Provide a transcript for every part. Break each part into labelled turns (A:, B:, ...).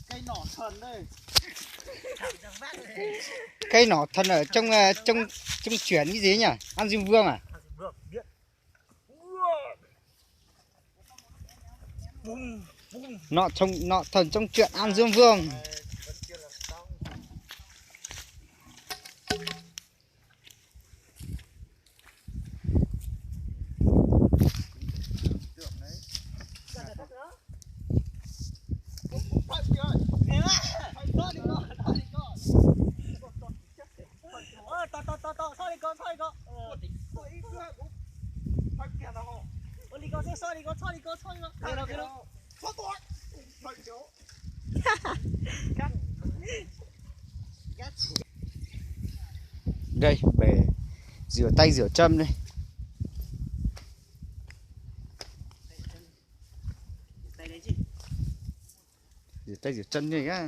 A: Cây nỏ thần đây.
B: Cây nỏ thần ở trong chuyển cái gì nhỉ? An Diêm Vương à? Nọ thần trong truyện An Dương Vương. Đây bể rửa tay rửa chân đây. Rửa tay rửa chân này á.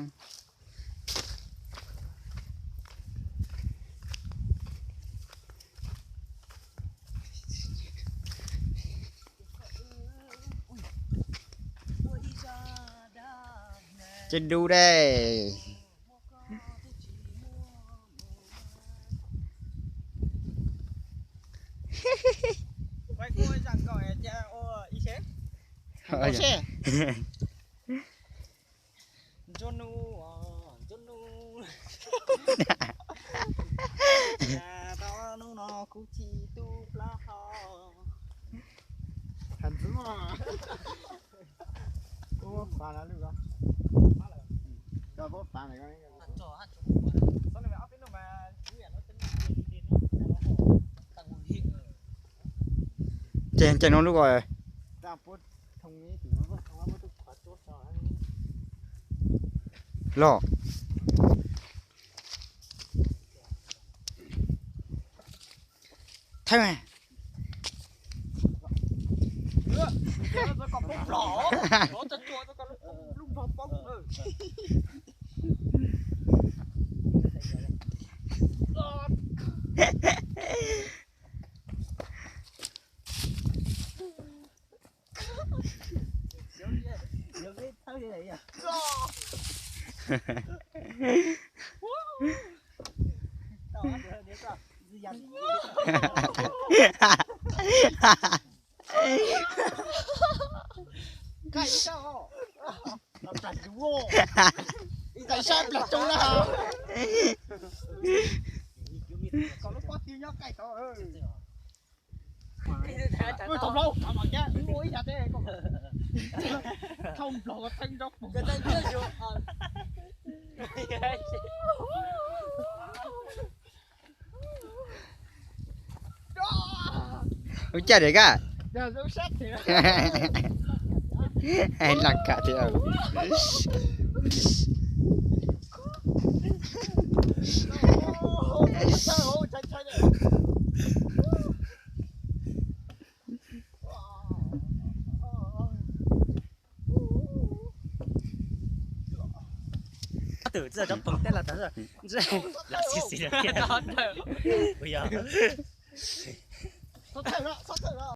B: Trên đu đây.
A: Quay cô rằng gọi cha ô y chế.
B: Ô
A: xe. Jonu. Ya tao nó cú chi tu la ho. Thành thứ mà. Cô phá là được không? Cho bố phá này coi. Cho. Sau này áp đến nó mà chuyện nó tính đến nó tăng nguồn hiện.
B: Trên nó lúc rồi.
A: Ta bố thông nghĩ thì nó không có khóa chốt cho anh.
B: Lọ. Thay mày.
A: Nó còn bông lỏ. Nó chặt chua nó còn lung vào bông. Nhiều cái thao như này à? Cái sao? Làm cảnh đúng không? Tại sao là trông nào? Còn nó có tiêu nhóc cái to ơi. Ôi không đâu, làm mặt nha, mũi ra thế con. Không lộ thân đâu. Cái tay chưa chưa.
B: Ôi trời đấy cả.
A: Giờ dấu sát thì.
B: Hay lạc cả thì ở.
C: Tử giờ trong phòng tên là tớ rồi là xì xì được kia đó bây giờ
A: Sót thở đó.